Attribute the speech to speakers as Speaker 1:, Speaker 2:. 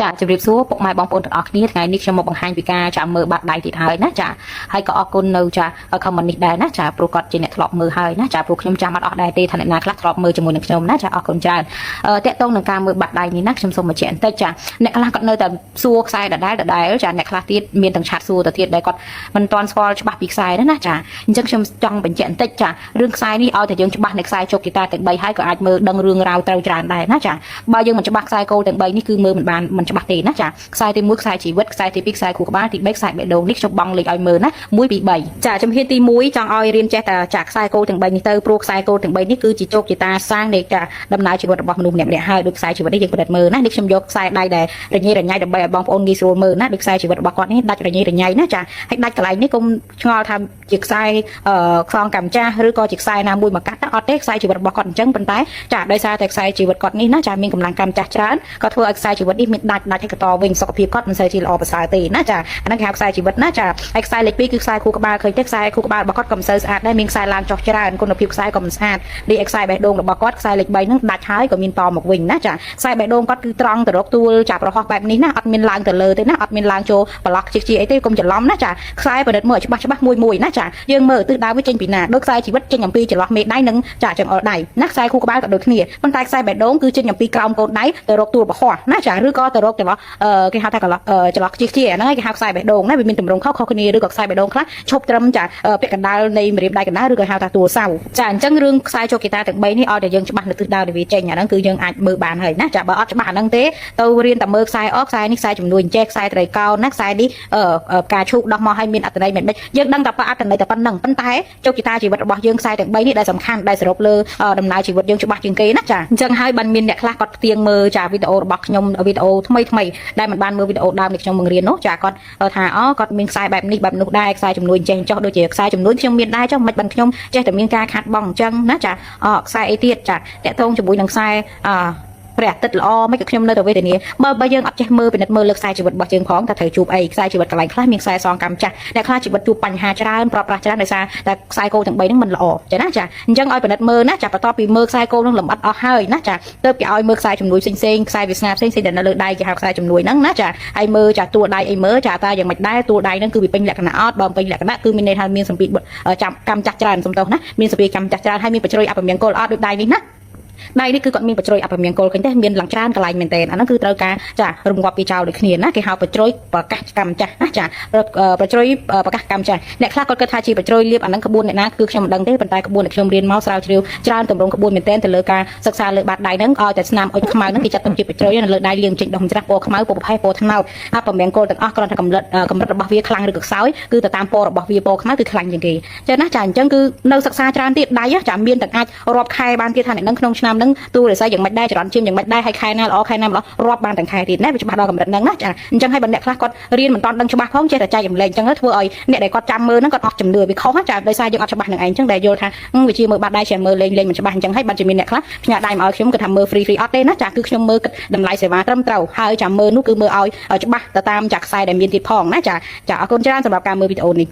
Speaker 1: ចាជម្រាបសួរពុកម៉ែបងប្អូនទាំងអស់គ្នាថ្ងៃនេះខ្ញុំមកបង្ហាញពីការចាមើលបាត់ដៃទៀតហើយណាចាហើយក៏អរគុណនៅចា comment នេះដែរណាចាព្រោះគាត់ជាអ្នកធ្លាប់មើលហើយណាចាព្រោះខ្ញុំចាំអត់អស់ដែរទេថាអ្នកណាខ្លះធ្លាប់មើលជាមួយនឹងខ្ញុំណាចាអរគុណច្រើនតកតងនឹងការមើលបាត់ដៃនេះណាខ្ញុំសូមបញ្ជាក់បន្តិចចាអ្នកខ្លះគាត់នៅតែសួរខ្សែដដែលចាអ្នកខ្លះទៀតមានទាំងឆាតសួរទៅទៀតដែលគាត់មិនទាន់ស្គាល់ច្បាស់ពីខ្សែណាចាអញ្ចឹងខ្ញុំចង់បញ្ជាក់បន្តិចចារឿងខ្សែនេះឲ្យតែយើងច្បាស់នៅខ្សែជោគគីតាទាំង3ហើយក៏អាចមើលដឹងរឿងរ៉ាវត្រូវច្រើនដែរណាចាបើយើងមិនច្បាស់ខ្សែគោលទាំង3នេះគឺមើលមិនបានមិនច្បាស់ទេណាចាខ្សែទី1ខ្សែជីវិតខ្សែទី2ខ្សែខួរក្បាលទី3ខ្សែបេះដូងនេះខ្ញុំបងលេខឲ្យមើលណា1 2 3ចាជំហានទី1ចង់ឲ្យរៀនចេះតែចាខ្សែគោលទាំង3នេះទៅព្រោះខ្សែគោលទាំង3នេះគឺជាជោគជតាសាងនៃការដំណើរជីវិតរបស់មនុស្សម្នាក់ៗហើយដូចខ្សែជីវិតនេះយើងពិនិត្យមើលណានេះខ្ញុំយកខ្សែដៃដែលរញ៉េរញ៉ៃដើម្បីឲ្យបងប្អូនងាយស្រួលមើលណាដូចខ្សែជីវិតរបស់គាត់នេះដាច់រញ៉េរញ៉ៃណាចាហើយដាច់កន្លែងនេះកុំឆ្ងល់ថាជាខ្សែខ្សងកម្មចាស់ឬក៏ជាខ្សែណាមួយមកកាត់អត់ទេខ្សែជីវិតរបស់គាត់អញ្ចឹងប៉ុន្តែចាដោយសារតែខ្សែជីវិតគាត់នេះណាចាមានកម្លាំងកម្មចាស់ច្រើនក៏ធ្វើឲ្យខ្សែជីវិតនេះមានដាច់ឲ្យបន្តវិញសុខភាពគាត់មិនសូវជាល្អប្រសើរទេណាចាអាហ្នឹងគេហៅខ្សែជីវិតណាចាហើយខ្សែលេខ2គឺខ្សែខួរក្បាលឃើញទេខ្សែខួរក្បាលរបស់គាត់ក៏មិនសូវស្អាតដែរមានខ្សែឡើងចុះច្រើនគុណភាពខ្សែក៏មិនស្អាតដូចខ្សែបេះដូងរបស់គាត់ខ្សែលេខ3ហ្នឹងដាច់ហើយក៏មានតមកវិញណាចាខ្សែបេះដូងគាត់គឺត្រង់ទៅរកទួលចាប្រហោះបែបនេះណាអត់មានឡើងទៅលើទេណាអត់មានឡើងចូលប្រឡោះជាអីទេកុំច្រឡំណាចាខ្សែប្រឌិតមើលច្បាស់មួយណាចាយើងមើលទិសដៅវាចេញពីណាដូចខ្សែជីវិតចេញអំពីចន្លោះមេដៃនិងចាចង្អុលដៃណាខ្សែខួរក្បាលក៏ដូចគ្នាប៉ុន្តែខ្សែបេះដូងគឺចេញអំពីក្រោមកូនដៃទៅរកទួលប្រហោះណាចាឬក៏ទៅរកចន្លោះគេហៅថាចន្លោះជាហ្នឹងហើយគេហៅខ្សែបេះដូងណាវាមានទម្រង់ខុសគ្នាឬក៏ខ្សែបេះដូងខ្លះឈប់ត្រឹមចាពាក់កណ្ដាលនៃម្រាមដៃកណ្ដាលឬក៏ហៅថាទួលសៅចាអញ្ចឹងរឿងខ្សែជោគគីតាទាំង3នេះឲ្យតែយើងច្បាស់នៅទិសដៅដែលវាចេញអាហ្នឹងគឺយើងអាចមើលបានហើយណាចាបើអត់ច្បាស់អាហ្នឹងទេទៅរៀនតែមើលខ្សែខ្សែនេះខ្សែជំនួយចេះខ្សែត្រីកោណណាខ្សែនេះការឈូកដោះមកឲ្យមានអត្ថន័យមិនបិចយើងដឹងតែអត្ថន័យតែប៉ុណ្្នឹងប៉ុន្តែជោគគីតាជីវិតរបស់យើងខ្សែទាំង3នេះដែលសំខាន់ដែលសរុបលើដំណើរជីវិតយើងច្បាស់ជាងគេណាចាអញ្ចឹងហើយបានមានអ្នកខ្លះគាត់ផ្ទៀងមើលចាវីដេអូរបស់ខ្ញុំវីដេអូថ្មីដែលមិនបានមើលវីដេអូដើមនេះខ្ញុំបង្រៀននោះចាគាត់ថាគាត់មានខ្សែបែបនេះបែបនោះដែរខ្សែជំនួយចេះចោះដូចជាខ្សែជំនួយខ្ញុំមានដែរចុះមិនបានខ្ញុំចេះតែមានការខាត់បងអញ្ចឹងណាចាខ្សែអីទៀតចាតកតងជាមួយនឹងខ្សែព្រះអាទិត្យល្អមិនក៏ខ្ញុំនៅតែវេទនាបើយើងអត់ចេះមើលពិនិត្យមើលលើខ្សែជីវិតរបស់យើងផងថាត្រូវជួបអីខ្សែជីវិតកន្លែងខ្លះមានខ្សែសងកម្មចាស់អ្នកខ្លះជីវិតជួបបញ្ហាច្រើនប្រត់ប្រាស់ច្រើនដោយសារតែខ្សែគោលទាំង3ហ្នឹងមិនល្អចាណាចាអញ្ចឹងឲ្យពិនិត្យមើលណាចាបន្ទាប់ពីមើលខ្សែគោលហ្នឹងលម្អិតអស់ហើយណាចាទៅគេឲ្យមើលខ្សែជំនួយផ្សេងខ្សែវាសនាផ្សេងដែលនៅលើដៃគេហៅខ្សែជំនួយហ្នឹងណាចាហើយមើលចាតួដៃអីមើលចាតាយ៉ាងមិនដែរតួដៃហ្នឹងគឺវាពេញលក្ខណៈអត់បើពេញលក្ខណៈគឺមានន័យថាមានសម្ពាធចាំកម្មចាស់ច្រើនសំទោសណាមានសម្ពាធកម្មចាស់ច្រើនហើយមានបច្រយអពមង្គលអត់ដូចដៃនេះណាដៃនេះគឺគាត់មានបច្រយអពមង្គលឃើញទេមានឡើងច្រើនកន្លែងមែនតើអាហ្នឹងគឺត្រូវការចារំងាប់ពីចោលដូចគ្នាណាគេហៅបច្រយប្រកាសកម្មចាស់ណាចាបច្រយប្រកាសកម្មចាស់អ្នកខ្លះគាត់គិតថាជាបច្រយលៀបអាហ្នឹងក្បួនអ្នកណាគឺខ្ញុំមិនដឹងទេប៉ុន្តែក្បួនដែលខ្ញុំរៀនមកស្រាវជ្រាវច្រើនតម្រង់ក្បួនមែនតើទៅលើការសិក្សាលើបាតដៃហ្នឹងឲ្យតែស្នាមអុចខ្មៅហ្នឹងគេចាត់ទុកជាបច្រយនៅលើដៃលាងចេញដុំច្រាស់ពណ៌ខ្មៅពណ៌ប្រផេះពណ៌ត្នោតអពមង្គលទាំងអស់គ្រាន់តែកម្រិតរបស់វាខ្លាំងឬក៏ខ្សោយគឺទៅតាមពណ៌របស់វាពណ៌ខ្មៅគឺខ្លាំងជាងគេចាណាចាអញ្ចឹងគឺនៅសិក្សាច្រើនទៀតដៃចាមានទាំងអាចរាប់ខែបានទៀតថាអ្នកហ្នឹងក្នុងឆ្នាំហ្នឹងទូរស័យយ៉ាងមិនដែរចរន្តជើងយ៉ាងមិនដែរហើយខែណាល្អខែណាមិនល្អរាប់បានទាំងខែទៀតណាវាច្បាស់ដល់កម្រិតហ្នឹងណាចាអញ្ចឹងហើយបើអ្នកខ្លះគាត់រៀនមិនតាន់ដឹងច្បាស់ផងចេះតែចែកម្លែងអញ្ចឹងធ្វើឲ្យអ្នកដែលគាត់ចាំមើលហ្នឹងគាត់អស់ជំនឿវាខុសចាដោយសារយើងអត់ច្បាស់នឹងឯងអញ្ចឹងដែលយល់ថាវាជាមើលបាត់ដៃចេះមើលលេងមិនច្បាស់អញ្ចឹងហើយបាត់ជាមានអ្នកខ្លះផ្ញើដៃមកឲ្យខ្ញុំគាត់ថាមើល free អត់ទេណាចាគឺខ្ញុំមើលតម្លៃសេវាត្រឹមត្រូវហើយចាំមើលនោះគឺមើលឲ្យច្បាស់ទៅតាមចាខ្សែដែលមានទៀតផងណាចាអរគុណច្រើនសម្រាប់ការមើលវីដេអូនេះ